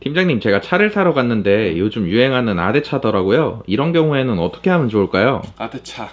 팀장님, 제가 차를 사러 갔는데 요즘 유행하는 아대차더라고요. 이런 경우에는 어떻게 하면 좋을까요? 아드차.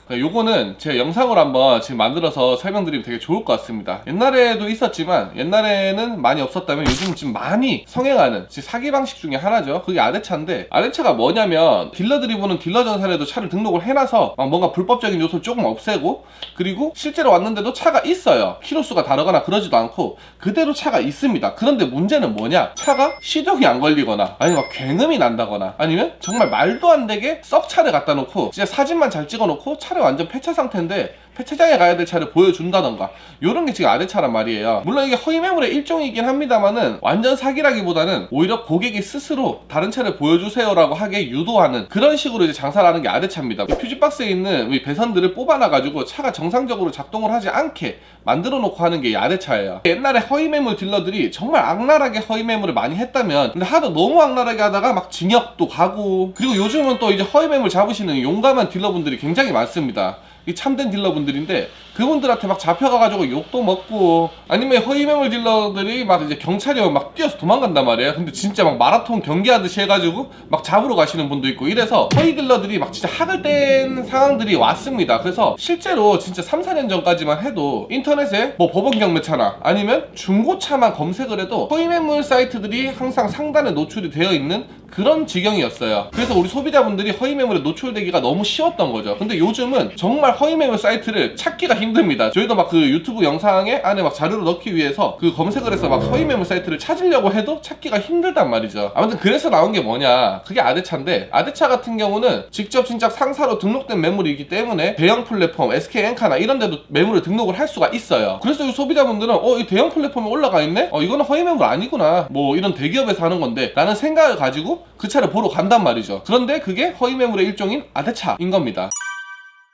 요거는 제가 영상으로 한번 지금 만들어서 설명드리면 되게 좋을 것 같습니다. 옛날에도 있었지만 옛날에는 많이 없었다면 요즘 지금 많이 성행하는 사기 방식 중에 하나죠. 그게 아대차인데, 아대차가 뭐냐면 딜러들이 보는 딜러 전산에도 차를 등록을 해놔서 막 뭔가 불법적인 요소를 조금 없애고, 그리고 실제로 왔는데도 차가 있어요. 키로수가 다르거나 그러지도 않고 그대로 차가 있습니다. 그런데 문제는 뭐냐, 차가 시동이 안 걸리거나 아니면 막 굉음이 난다거나 아니면 정말 말도 안 되게 썩 차를 갖다 놓고 진짜 사진만 잘 찍어놓고 차를 완전 폐차 상태인데 폐차장에 가야 될 차를 보여준다던가, 요런 게 지금 아대차란 말이에요. 물론 이게 허위매물의 일종이긴 합니다만은 완전 사기라기보다는 오히려 고객이 스스로 다른 차를 보여주세요 라고 하게 유도하는 그런 식으로 이제 장사를 하는 게 아대차입니다. 퓨즈박스에 있는 이 배선들을 뽑아놔가지고 차가 정상적으로 작동을 하지 않게 만들어 놓고 하는 게 이 아대차예요. 옛날에 허위매물 딜러들이 정말 악랄하게 허위매물을 많이 했다면, 근데 하도 너무 악랄하게 하다가 막 징역도 가고, 그리고 요즘은 또 이제 허위매물 잡으시는 용감한 딜러분들이 굉장히 많습니다. 이 참된 딜러분들인데 그분들한테 막 잡혀가가지고 욕도 먹고, 아니면 허위매물 딜러들이 막 이제 경찰이 막 뛰어서 도망간단 말이에요. 근데 진짜 막 마라톤 경기하듯이 해가지고 막 잡으러 가시는 분도 있고, 이래서 허위 딜러들이 막 진짜 학을 뗀 상황들이 왔습니다. 그래서 실제로 진짜 3, 4년 전까지만 해도 인터넷에 뭐 법원 경매차나 아니면 중고차만 검색을 해도 허위매물 사이트들이 항상 상단에 노출이 되어 있는 그런 지경이었어요. 그래서 우리 소비자분들이 허위매물에 노출되기가 너무 쉬웠던 거죠. 근데 요즘은 정말 허위매물 사이트를 찾기가 힘듭니다. 저희도 막 그 유튜브 영상에 안에 막 자료를 넣기 위해서 그 검색을 해서 막 허위매물 사이트를 찾으려고 해도 찾기가 힘들단 말이죠. 아무튼 그래서 나온 게 뭐냐, 그게 아대차인데, 아대차 같은 경우는 직접 진짜 상사로 등록된 매물이기 때문에 대형 플랫폼 SK엔카나 이런 데도 매물을 등록을 할 수가 있어요. 그래서 소비자분들은 이 대형 플랫폼에 올라가 있네? 이거는 허위매물 아니구나, 뭐 이런 대기업에서 하는 건데 라는 생각을 가지고 그 차를 보러 간단 말이죠. 그런데 그게 허위매물의 일종인 아대차인 겁니다.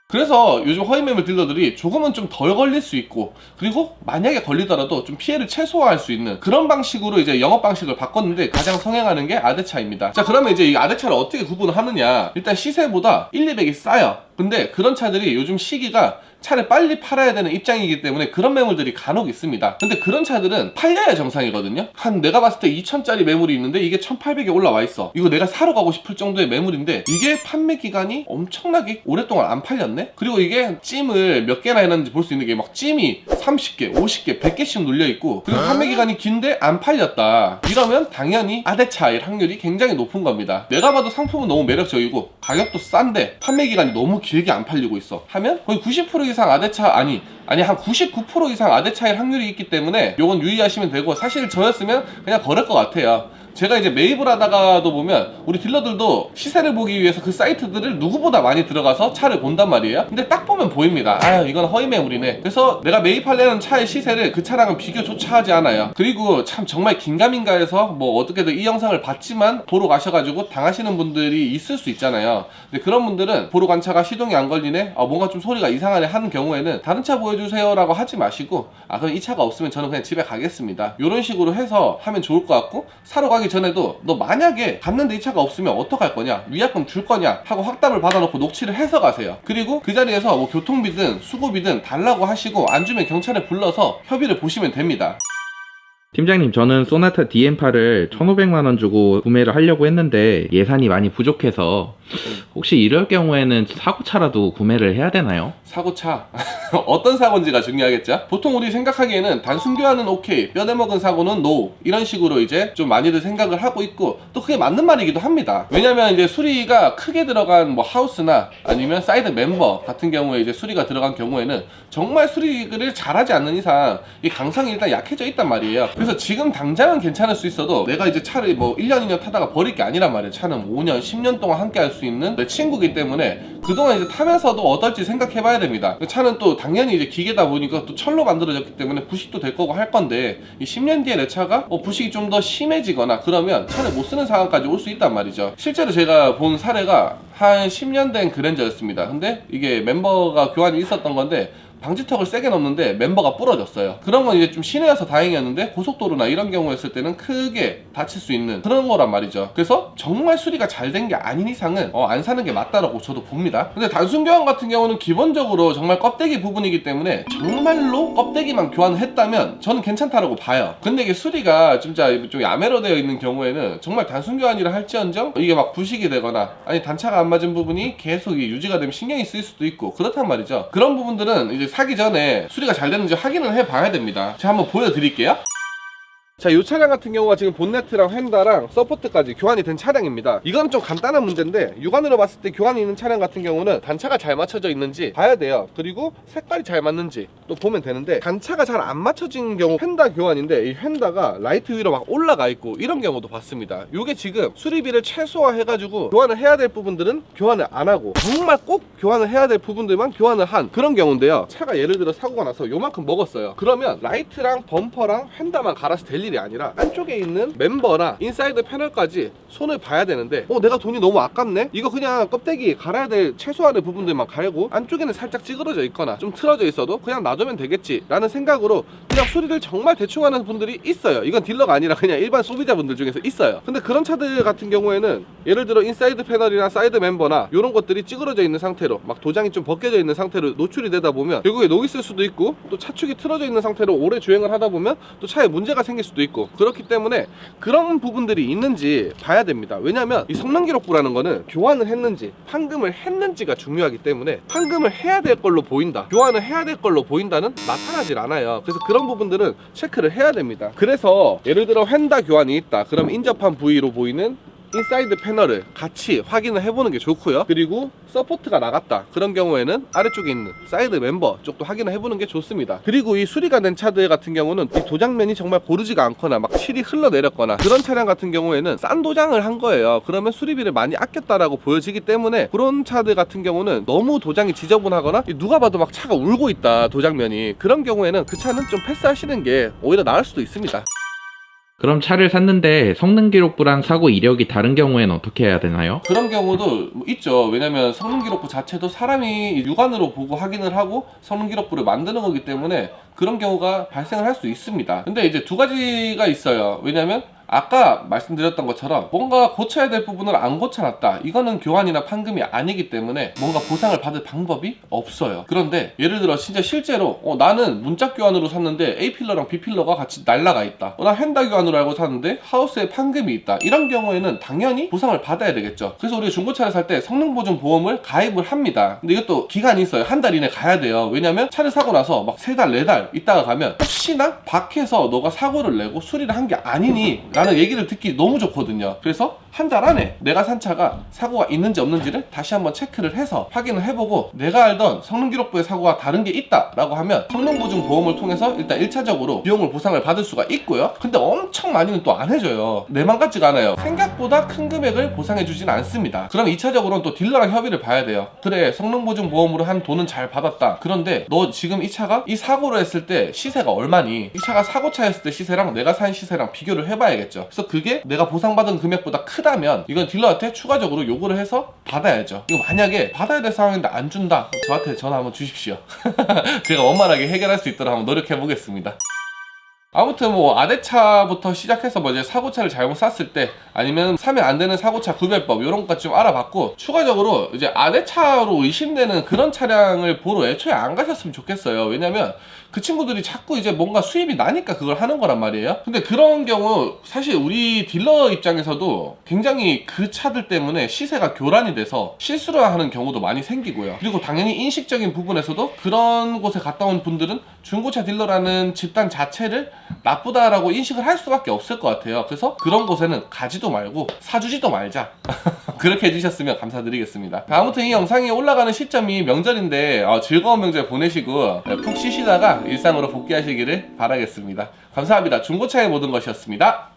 그래서 요즘 허위매물 딜러들이 조금은 좀 덜 걸릴 수 있고, 그리고 만약에 걸리더라도 좀 피해를 최소화할 수 있는 그런 방식으로 이제 영업 방식을 바꿨는데 가장 성행하는 게 아대차입니다. 자, 그러면 이제 이 아대차를 어떻게 구분을 하느냐, 일단 시세보다 1, 200이 싸요. 근데 그런 차들이 요즘 시기가 차를 빨리 팔아야 되는 입장이기 때문에 그런 매물들이 간혹 있습니다. 근데 그런 차들은 팔려야 정상이거든요. 내가 봤을 때 2,000짜리 매물이 있는데 이게 1,800에 올라와 있어. 이거 내가 사러 가고 싶을 정도의 매물인데 이게 판매 기간이 엄청나게 오랫동안 안 팔렸네? 그리고 이게 찜을 몇 개나 해놨는지 볼 수 있는 게 막 찜이 30개, 50개, 100개씩 눌려있고, 그리고 판매 기간이 긴데 안 팔렸다. 이러면 당연히 아대차일 확률이 굉장히 높은 겁니다. 내가 봐도 상품은 너무 매력적이고 가격도 싼데 판매 기간이 너무 길게 안 팔리고 있어 하면 거의 90% 이상 아대차, 아니 한 99% 이상 아대차일 확률이 있기 때문에 요건 유의하시면 되고, 사실 저였으면 그냥 걸을 것 같아요. 제가 이제 매입을 하다가도 보면 우리 딜러들도 시세를 보기 위해서 그 사이트들을 누구보다 많이 들어가서 차를 본단 말이에요. 근데 딱 보면 보입니다. 이건 허위매물이네. 그래서 내가 매입하려는 차의 시세를 그 차랑은 비교조차 하지 않아요. 그리고 참 정말 긴가민가해서 뭐 어떻게든 이 영상을 봤지만 보러 가셔가지고 당하시는 분들이 있을 수 있잖아요. 근데 그런 분들은 보러 간 차가 시동이 안 걸리네, 뭔가 좀 소리가 이상하네 하는 경우에는 다른 차 보여주세요 라고 하지 마시고, 그럼 이 차가 없으면 저는 그냥 집에 가겠습니다, 이런 식으로 해서 하면 좋을 것 같고, 사러 가기 전에도 너 만약에 갔는데 이 차가 없으면 어떡할 거냐, 위약금 줄 거냐 하고 확답을 받아놓고 녹취를 해서 가세요. 그리고 그 자리에서 뭐 교통비든 수고비든 달라고 하시고, 안 주면 경찰에 불러서 협의를 보시면 됩니다. 팀장님, 저는 소나타 DM8을 1,500만원 주고 구매를 하려고 했는데 예산이 많이 부족해서 혹시 이럴 경우에는 사고차라도 구매를 해야 되나요? 사고차 어떤 사고인지가 중요하겠죠. 보통 우리 생각하기에는 단순 교환은 오케이, 뼈대 먹은 사고는 노, 이런 식으로 이제 좀 많이들 생각을 하고 있고, 또 그게 맞는 말이기도 합니다. 왜냐면 이제 수리가 크게 들어간 뭐 하우스나 아니면 사이드 멤버 같은 경우에 이제 수리가 들어간 경우에는 정말 수리를 잘하지 않는 이상 이 강성이 일단 약해져 있단 말이에요. 그래서 지금 당장은 괜찮을 수 있어도 내가 이제 차를 뭐 1년 2년 타다가 버릴 게 아니란 말이에요. 차는 5년 10년 동안 함께 할 수 있는 내 친구이기 때문에 그동안 이제 타면서도 어떨지 생각해 봐야 됩니다. 차는 또 당연히 이제 기계다 보니까 또 철로 만들어졌기 때문에 부식도 될 거고 할 건데, 이 10년 뒤에 내 차가 부식이 좀 더 심해지거나 그러면 차를 못 쓰는 상황까지 올 수 있단 말이죠. 실제로 제가 본 사례가 한 10년 된 그랜저였습니다. 근데 이게 멤버가 교환이 있었던 건데 방지턱을 세게 넘는데 멤버가 부러졌어요. 그런 건 이제 좀 시내여서 다행이었는데 고속도로나 이런 경우였을 때는 크게 다칠 수 있는 그런 거란 말이죠. 그래서 정말 수리가 잘 된 게 아닌 이상은 안 사는 게 맞다라고 저도 봅니다. 근데 단순 교환 같은 경우는 기본적으로 정말 껍데기 부분이기 때문에 정말로 껍데기만 교환을 했다면 저는 괜찮다라고 봐요. 근데 이게 수리가 진짜 좀 야매로 되어 있는 경우에는 정말 단순 교환이라 할지언정 이게 막 부식이 되거나 아니 단차가 안 맞은 부분이 계속 유지가 되면 신경이 쓰일 수도 있고 그렇단 말이죠. 그런 부분들은 이제 사기 전에 수리가 잘 됐는지 확인을 해봐야 됩니다. 제가 한번 보여드릴게요. 자, 이 차량 같은 경우가 지금 본네트랑 휀다랑 서포트까지 교환이 된 차량입니다. 이건 좀 간단한 문제인데 육안으로 봤을 때 교환이 있는 차량 같은 경우는 단차가 잘 맞춰져 있는지 봐야 돼요. 그리고 색깔이 잘 맞는지 또 보면 되는데 단차가 잘 안 맞춰진 경우 휀다 교환인데 이 휀다가 라이트 위로 막 올라가 있고 이런 경우도 봤습니다. 이게 지금 수리비를 최소화해가지고 교환을 해야 될 부분들은 교환을 안 하고 정말 꼭 교환을 해야 될 부분들만 교환을 한 그런 경우인데요. 차가 예를 들어 사고가 나서 요만큼 먹었어요. 그러면 라이트랑 범퍼랑 휀다만 갈아서 될 일이 아니라 안쪽에 있는 멤버나 인사이드 패널까지 손을 봐야 되는데 내가 돈이 너무 아깝네? 이거 그냥 껍데기 갈아야 될 최소한의 부분들만 갈고 안쪽에는 살짝 찌그러져 있거나 좀 틀어져 있어도 그냥 놔두면 되겠지 라는 생각으로 그냥 수리를 정말 대충 하는 분들이 있어요. 이건 딜러가 아니라 그냥 일반 소비자분들 중에서 있어요. 근데 그런 차들 같은 경우에는 예를 들어 인사이드 패널이나 사이드 멤버나 이런 것들이 찌그러져 있는 상태로 막 도장이 좀 벗겨져 있는 상태로 노출이 되다 보면 결국에 녹이 쓸 수도 있고 또 차축이 틀어져 있는 상태로 오래 주행을 하다 보면 또 차에 문제가 생길 수도 있고 그렇기 때문에 그런 부분들이 있는지 봐야 됩니다. 왜냐면 이 성능 기록부라는 거는 교환을 했는지 판금을 했는지가 중요하기 때문에 판금을 해야 될 걸로 보인다, 교환을 해야 될 걸로 보인다는 나타나질 않아요. 그래서 그런 부분들은 체크를 해야 됩니다. 그래서 예를 들어 휀다 교환이 있다 그럼 인접한 부위로 보이는 인사이드 패널을 같이 확인을 해보는 게 좋고요. 그리고 서포트가 나갔다 그런 경우에는 아래쪽에 있는 사이드 멤버 쪽도 확인을 해보는 게 좋습니다. 그리고 이 수리가 된 차들 같은 경우는 이 도장면이 정말 고르지가 않거나 막 칠이 흘러내렸거나 그런 차량 같은 경우에는 싼 도장을 한 거예요. 그러면 수리비를 많이 아꼈다라고 보여지기 때문에 그런 차들 같은 경우는 너무 도장이 지저분하거나 누가 봐도 막 차가 울고 있다 도장면이, 그런 경우에는 그 차는 좀 패스하시는 게 오히려 나을 수도 있습니다. 그럼 차를 샀는데 성능 기록부랑 사고 이력이 다른 경우에는 어떻게 해야 되나요? 그런 경우도 있죠. 왜냐면 성능 기록부 자체도 사람이 육안으로 보고 확인을 하고 성능 기록부를 만드는 거기 때문에 그런 경우가 발생을 할 수 있습니다. 근데 이제 두 가지가 있어요. 왜냐면 아까 말씀드렸던 것처럼 뭔가 고쳐야 될 부분을 안 고쳐놨다, 이거는 교환이나 판금이 아니기 때문에 뭔가 보상을 받을 방법이 없어요. 그런데 예를 들어 진짜 실제로 나는 문짝 교환으로 샀는데 A필러랑 B필러가 같이 날라가 있다, 나 휀다 교환으로 알고 샀는데 하우스에 판금이 있다, 이런 경우에는 당연히 보상을 받아야 되겠죠. 그래서 우리가 중고차를 살 때 성능보증 보험을 가입을 합니다. 근데 이것도 기간이 있어요. 한 달 이내 가야 돼요. 왜냐면 차를 사고 나서 막 3달 4달 있다가 가면 혹시나 밖에서 너가 사고를 내고 수리를 한 게 아니니 라는 얘기를 듣기 너무 좋거든요. 그래서 한 달 안에 내가 산 차가 사고가 있는지 없는지를 다시 한번 체크를 해서 확인을 해보고 내가 알던 성능기록부의 사고가 다른 게 있다 라고 하면 성능보증 보험을 통해서 일단 1차적으로 비용을 보상을 받을 수가 있고요. 근데 엄청 많이는 또 안 해줘요. 내 맘 같지가 않아요. 생각보다 큰 금액을 보상해주진 않습니다. 그럼 2차적으로는 또 딜러랑 협의를 봐야 돼요. 그래, 성능보증 보험으로 한 돈은 잘 받았다. 그런데 너 지금 이 차가 이 사고를 했을 때 시세가 얼마니? 이 차가 사고차였을 때 시세랑 내가 산 시세랑 비교를 해봐야겠죠. 그래서 그게 내가 보상받은 금액보다 크다면 이건 딜러한테 추가적으로 요구를 해서 받아야죠. 이거 만약에 받아야 될 상황인데 안 준다, 저한테 전화 한번 주십시오. 제가 원만하게 해결할 수 있도록 한번 노력해 보겠습니다. 아무튼 뭐 아대차부터 시작해서 뭐 이제 사고차를 잘못 샀을 때 아니면 사면 안 되는 사고차 구별법 이런 것까지 좀 알아봤고, 추가적으로 이제 아대차로 의심되는 그런 차량을 보러 애초에 안 가셨으면 좋겠어요. 왜냐면 그 친구들이 자꾸 이제 뭔가 수입이 나니까 그걸 하는 거란 말이에요. 근데 그런 경우 사실 우리 딜러 입장에서도 굉장히 그 차들 때문에 시세가 교란이 돼서 실수를 하는 경우도 많이 생기고요. 그리고 당연히 인식적인 부분에서도 그런 곳에 갔다 온 분들은 중고차 딜러라는 집단 자체를 나쁘다라고 인식을 할 수밖에 없을 것 같아요. 그래서 그런 곳에는 가지도 말고 사주지도 말자. 그렇게 해주셨으면 감사드리겠습니다. 아무튼 이 영상이 올라가는 시점이 명절인데 즐거운 명절 보내시고 푹 쉬시다가 일상으로 복귀하시기를 바라겠습니다. 감사합니다. 중고차의 모든 것이었습니다.